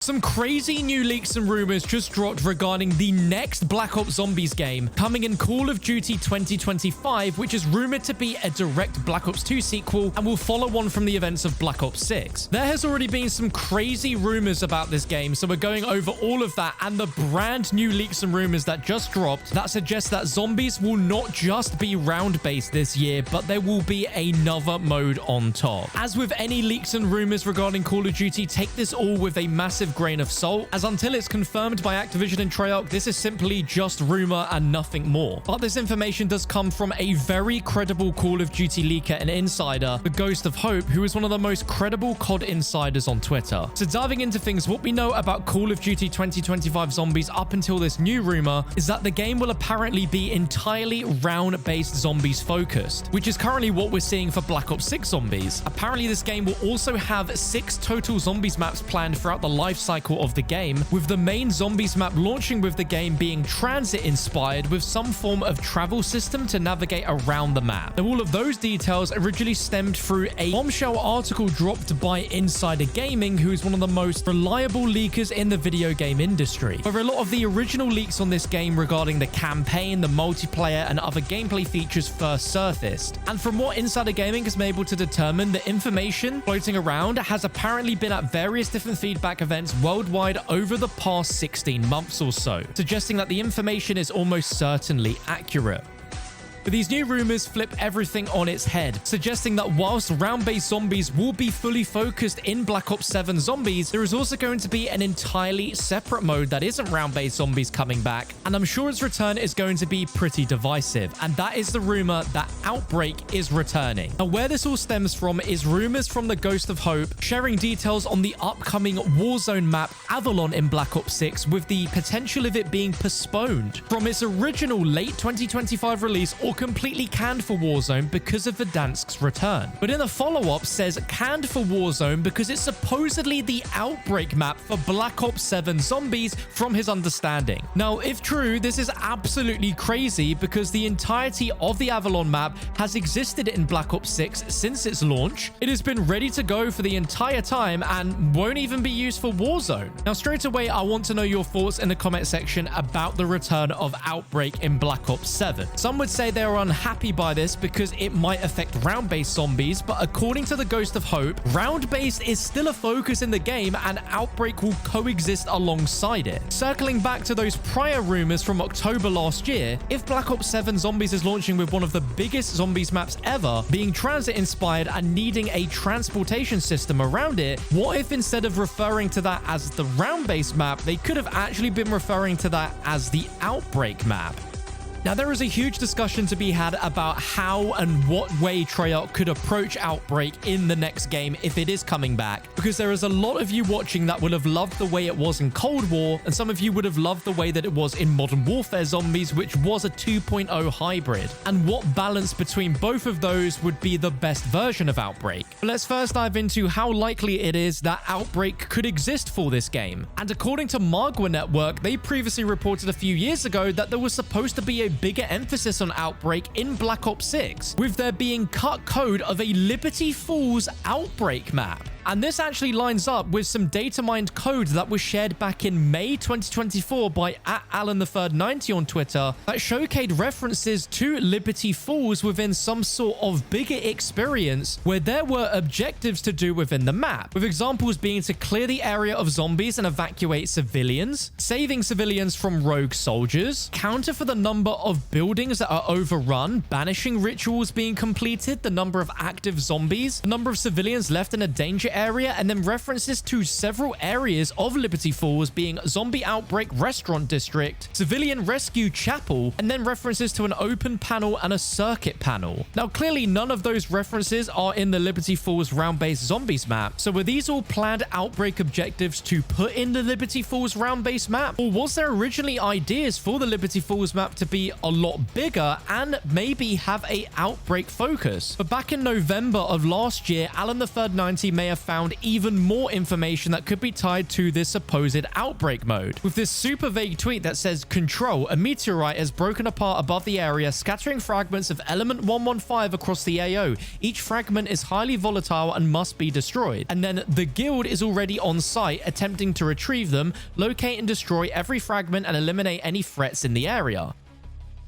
Some crazy new leaks and rumors just dropped regarding the next Black Ops Zombies game coming in Call of Duty 2025, which is rumored to be a direct Black Ops 2 sequel and will follow on from the events of Black Ops 6. There has already been some crazy rumors about this game, so we're going over all of that and the brand new leaks and rumors that just dropped that suggest that zombies will not just be round-based this year, but there will be another mode on top. As with any leaks and rumors regarding Call of Duty, take this all with a massive grain of salt, as until it's confirmed by Activision and Treyarch, this is simply just rumor and nothing more. But this information does come from a very credible Call of Duty leaker and insider, the Ghost of Hope, who is one of the most credible COD insiders on Twitter. So diving into things, what we know about Call of Duty 2025 Zombies up until this new rumor is that the game will apparently be entirely round-based zombies focused, which is currently what we're seeing for Black Ops 6 Zombies. Apparently this game will also have 6 total zombies maps planned throughout the life cycle of the game, with the main zombies map launching with the game being transit inspired with some form of travel system to navigate around the map. Now, all of those details originally stemmed through a bombshell article dropped by Insider Gaming, who is one of the most reliable leakers in the video game industry. Where a lot of the original leaks on this game regarding the campaign, the multiplayer, and other gameplay features first surfaced. And from what Insider Gaming has been able to determine, the information floating around has apparently been at various different feedback events worldwide over the past 16 months or so, suggesting that the information is almost certainly accurate. But these new rumors flip everything on its head, suggesting that whilst round-based zombies will be fully focused in Black Ops 7 Zombies, there is also going to be an entirely separate mode that isn't round-based zombies coming back, and I'm sure its return is going to be pretty divisive, and that is the rumor that Outbreak is returning. Now, where this all stems from is rumors from the Ghost of Hope sharing details on the upcoming Warzone map Avalon in Black Ops 6, with the potential of it being postponed from its original late 2025 release or completely canned for Warzone because of Verdansk's return. But in the follow-up says canned for Warzone because it's supposedly the Outbreak map for Black Ops 7 Zombies from his understanding. Now, if true, this is absolutely crazy because the entirety of the Avalon map has existed in Black Ops 6 since its launch. It has been ready to go for the entire time and won't even be used for Warzone. Now, straight away, I want to know your thoughts in the comment section about the return of Outbreak in Black Ops 7. Some would say they are unhappy by this because it might affect round-based zombies, but according to the Ghost of Hope, round-based is still a focus in the game and Outbreak will coexist alongside it. Circling back to those prior rumors from October last year, if Black Ops 7 Zombies is launching with one of the biggest zombies maps ever, being transit-inspired and needing a transportation system around it, what if instead of referring to that as the round-based map, they could have actually been referring to that as the Outbreak map? Now, there is a huge discussion to be had about how and what way Treyarch could approach Outbreak in the next game if it is coming back, because there is a lot of you watching that would have loved the way it was in Cold War, and some of you would have loved the way that it was in Modern Warfare Zombies, which was a 2.0 hybrid, and what balance between both of those would be the best version of Outbreak. But let's first dive into how likely it is that Outbreak could exist for this game. And according to Magua Network, they previously reported a few years ago that there was supposed to be a bigger emphasis on Outbreak in Black Ops 6, with there being cut code of a Liberty Falls Outbreak map. And this actually lines up with some data mined code that was shared back in May 2024 by @AlanTheThird90 on Twitter that showcased references to Liberty Falls within some sort of bigger experience where there were objectives to do within the map, with examples being to clear the area of zombies and evacuate civilians, saving civilians from rogue soldiers, counter for the number of buildings that are overrun, banishing rituals being completed, the number of active zombies, the number of civilians left in a danger area, and then references to several areas of Liberty Falls being Zombie Outbreak Restaurant District, Civilian Rescue Chapel, and then references to an open panel and a circuit panel. Now, clearly none of those references are in the Liberty Falls round-based zombies map, so were these all planned Outbreak objectives to put in the Liberty Falls round-based map, or was there originally ideas for the Liberty Falls map to be a lot bigger and maybe have a Outbreak focus? But back in November of last year, AlanTheThird90 may have found even more information that could be tied to this supposed Outbreak mode. With this super vague tweet that says, "Control, a meteorite has broken apart above the area, scattering fragments of element 115 across the AO. Each fragment is highly volatile and must be destroyed." And then the guild is already on site attempting to retrieve them, locate and destroy every fragment and eliminate any threats in the area.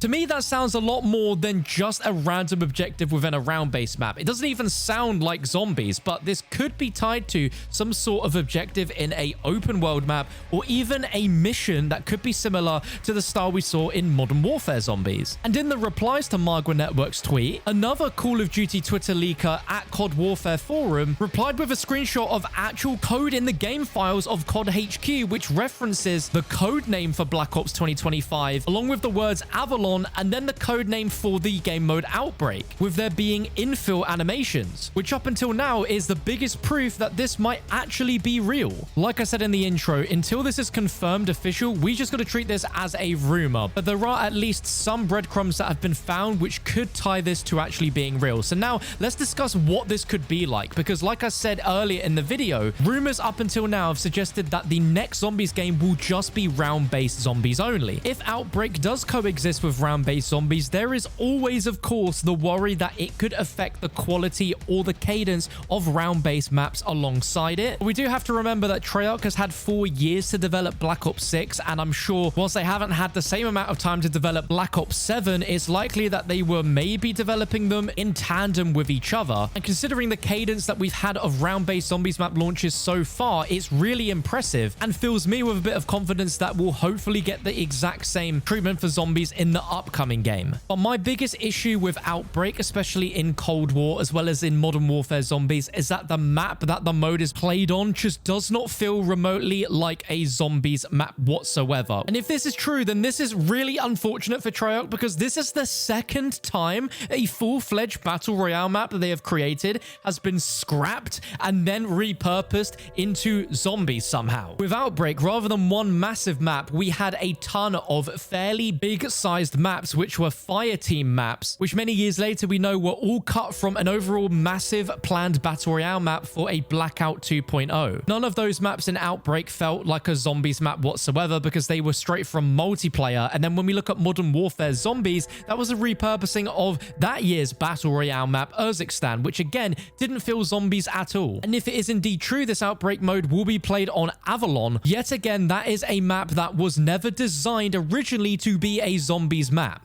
To me, that sounds a lot more than just a random objective within a round-based map. It doesn't even sound like zombies, but this could be tied to some sort of objective in a open world map, or even a mission that could be similar to the style we saw in Modern Warfare Zombies. And in the replies to Margwa Network's tweet, another Call of Duty Twitter leaker at COD Warfare Forum replied with a screenshot of actual code in the game files of COD HQ, which references the code name for Black Ops 2025, along with the words Avalon and then the code name for the game mode Outbreak, with there being infill animations, which up until now is the biggest proof that this might actually be real. Like I said in the intro, until this is confirmed official, we just got to treat this as a rumor, but there are at least some breadcrumbs that have been found which could tie this to actually being real. So now let's discuss what this could be like, because like I said earlier in the video, rumors up until now have suggested that the next zombies game will just be round-based zombies only. If Outbreak does coexist with round-based zombies, there is always, of course, the worry that it could affect the quality or the cadence of round-based maps alongside it. We do have to remember that Treyarch has had 4 years to develop Black Ops 6, and I'm sure whilst they haven't had the same amount of time to develop Black Ops 7, it's likely that they were maybe developing them in tandem with each other. And considering the cadence that we've had of round-based zombies map launches so far, it's really impressive and fills me with a bit of confidence that we'll hopefully get the exact same treatment for zombies in the upcoming game. But my biggest issue with Outbreak, especially in Cold War as well as in Modern Warfare Zombies, is that the map that the mode is played on just does not feel remotely like a zombies map whatsoever. And if this is true, then this is really unfortunate for Treyarch, because this is the second time a full-fledged battle royale map that they have created has been scrapped and then repurposed into zombies somehow. With Outbreak, rather than one massive map, we had a ton of fairly big-sized maps which were fireteam maps, which many years later we know were all cut from an overall massive planned battle royale map for a Blackout 2.0. None of those maps in Outbreak felt like a zombies map whatsoever, because they were straight from multiplayer. And then when we look at Modern Warfare Zombies, that was a repurposing of that year's battle royale map Urzikstan, which again didn't feel zombies at all. And if it is indeed true this Outbreak mode will be played on Avalon, yet again that is a map that was never designed originally to be a zombies map.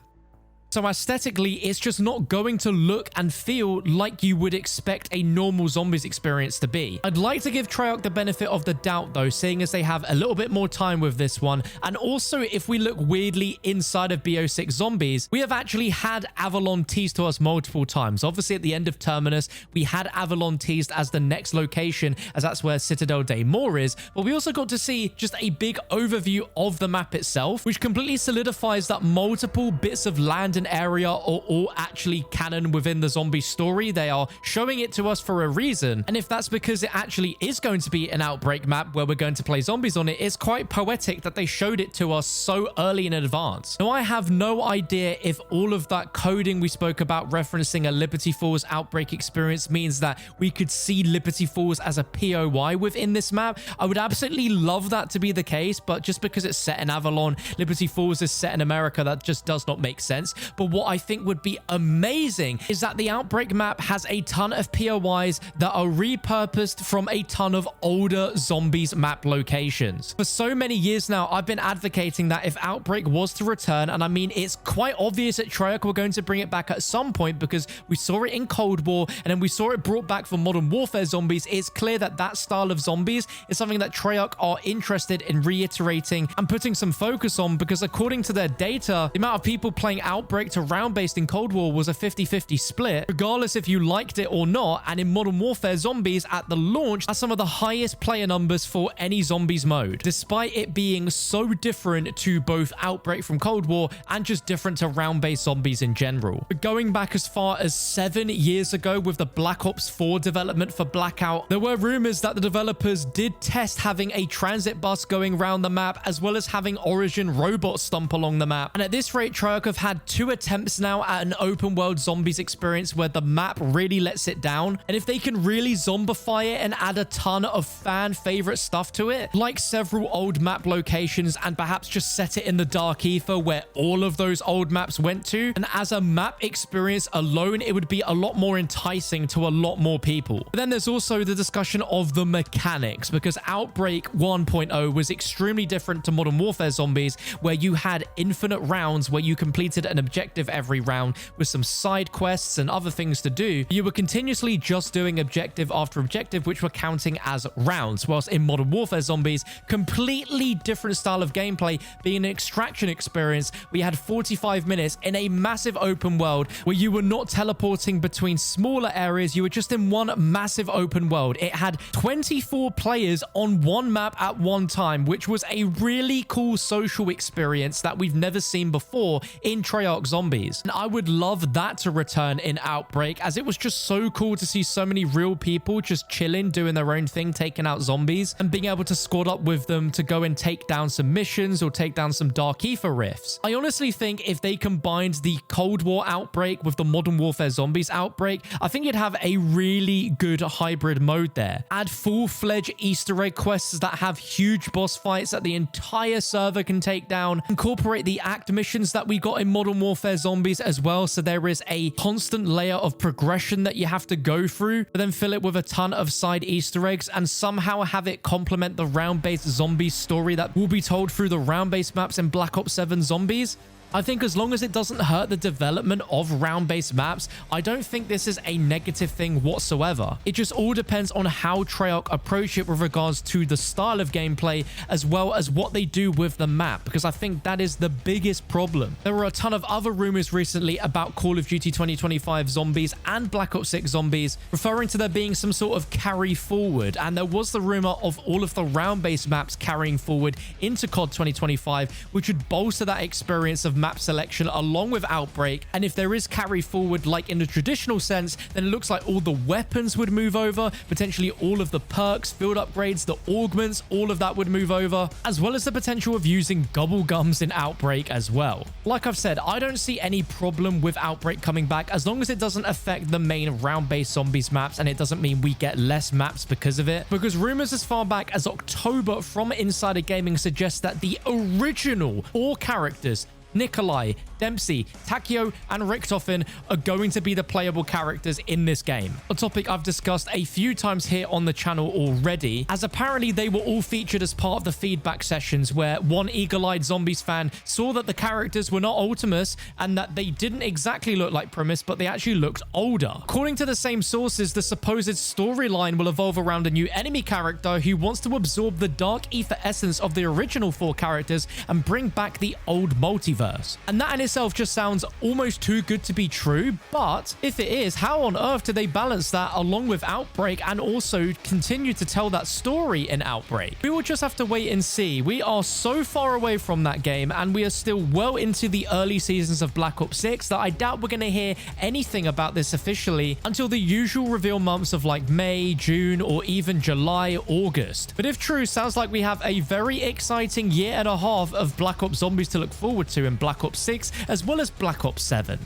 So aesthetically, it's just not going to look and feel like you would expect a normal zombies experience to be. I'd like to give Treyarch the benefit of the doubt though, seeing as they have a little bit more time with this one. And also, if we look weirdly inside of BO6 Zombies, we have actually had Avalon teased to us multiple times. Obviously, at the end of Terminus, we had Avalon teased as the next location, as that's where Citadel des Morts is. But we also got to see just a big overview of the map itself, which completely solidifies that multiple bits of land and area are all actually canon within the zombie story. They are showing it to us for a reason, and if that's because it actually is going to be an Outbreak map where we're going to play zombies on it, it's quite poetic that they showed it to us so early in advance. Now, I have no idea if all of that coding we spoke about referencing a Liberty Falls Outbreak experience means that we could see Liberty Falls as a POI within this map. I would absolutely love that to be the case, but just because it's set in Avalon, Liberty Falls is set in America, that just does not make sense. But what I think would be amazing is that the Outbreak map has a ton of POIs that are repurposed from a ton of older zombies map locations. For so many years now, I've been advocating that if Outbreak was to return, and I mean, it's quite obvious that Treyarch were going to bring it back at some point because we saw it in Cold War and then we saw it brought back for Modern Warfare Zombies. It's clear that that style of zombies is something that Treyarch are interested in reiterating and putting some focus on, because according to their data, the amount of people playing Outbreak to round-based in Cold War was a 50-50 split, regardless if you liked it or not. And in Modern Warfare Zombies at the launch, that's some of the highest player numbers for any zombies mode, despite it being so different to both Outbreak from Cold War and just different to round-based zombies in general. But going back as far as 7 years ago with the Black Ops 4 development for Blackout, there were rumors that the developers did test having a transit bus going around the map, as well as having Origin robots stomp along the map. And at this rate, Treyarch have had 2 few attempts now at an open world zombies experience where the map really lets it down. And if they can really zombify it and add a ton of fan favorite stuff to it, like several old map locations, and perhaps just set it in the dark ether where all of those old maps went to, and as a map experience alone, it would be a lot more enticing to a lot more people. But then there's also the discussion of the mechanics, because Outbreak 1.0 was extremely different to Modern Warfare Zombies, where you had infinite rounds where you completed an objective every round with some side quests and other things to do. You were continuously just doing objective after objective, which were counting as rounds, whilst in Modern Warfare Zombies, completely different style of gameplay, being an extraction experience. We had 45 minutes in a massive open world where you were not teleporting between smaller areas, you were just in one massive open world. It had 24 players on one map at one time, which was a really cool social experience that we've never seen before in Treyarch Zombies. And I would love that to return in Outbreak, as it was just so cool to see so many real people just chilling, doing their own thing, taking out zombies, and being able to squad up with them to go and take down some missions or take down some dark ether rifts. I honestly think if they combined the Cold War Outbreak with the Modern Warfare Zombies Outbreak, I think you'd have a really good hybrid mode there. Add full-fledged Easter egg quests that have huge boss fights that the entire server can take down. Incorporate the act missions that we got in Modern Warfare Zombies as well, so there is a constant layer of progression that you have to go through, but then fill it with a ton of side Easter eggs and somehow have it complement the round-based zombie story that will be told through the round-based maps in Black Ops 7 Zombies. I think as long as it doesn't hurt the development of round-based maps, I don't think this is a negative thing whatsoever. It just all depends on how Treyarch approach it with regards to the style of gameplay, as well as what they do with the map, because I think that is the biggest problem. There were a ton of other rumors recently about Call of Duty 2025 Zombies and Black Ops 6 Zombies, referring to there being some sort of carry forward, and there was the rumor of all of the round-based maps carrying forward into COD 2025, which would bolster that experience of map selection along with Outbreak. And if there is carry forward like in the traditional sense, then it looks like all the weapons would move over, potentially all of the perks, field upgrades, the augments, all of that would move over, as well as the potential of using gobble gums in Outbreak as well. Like I've said, I don't see any problem with Outbreak coming back as long as it doesn't affect the main round-based zombies maps, and it doesn't mean we get less maps because of it, because rumors as far back as October from Insider Gaming suggest that the original 4 characters, Nikolai, Dempsey, Takio, and Richtofen, are going to be the playable characters in this game. A topic I've discussed a few times here on the channel already, as apparently they were all featured as part of the feedback sessions where one eagle-eyed Zombies fan saw that the characters were not Ultimus and that they didn't exactly look like Primus, but they actually looked older. According to the same sources, the supposed storyline will evolve around a new enemy character who wants to absorb the dark ether essence of the original 4 characters and bring back the old multiverse. And that in itself just sounds almost too good to be true, but if it is, how on earth do they balance that along with Outbreak and also continue to tell that story in Outbreak? We will just have to wait and see. We are so far away from that game, and we are still well into the early seasons of Black Ops 6 that I doubt we're going to hear anything about this officially until the usual reveal months of like May, June, or even July, August. But if true, sounds like we have a very exciting year and a half of Black Ops Zombies to look forward to in Black Ops 6 as well as Black Ops 7.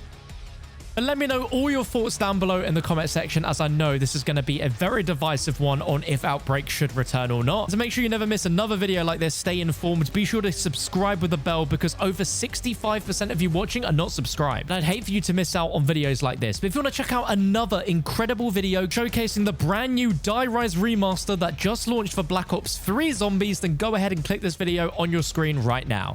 And let me know all your thoughts down below in the comment section, as I know this is going to be a very divisive one on if Outbreak should return or not. So make sure you never miss another video like this. Stay informed. Be sure to subscribe with the bell, because over 65% of you watching are not subscribed. And I'd hate for you to miss out on videos like this. But if you want to check out another incredible video showcasing the brand new Die Rise remaster that just launched for Black Ops 3 Zombies, then go ahead and click this video on your screen right now.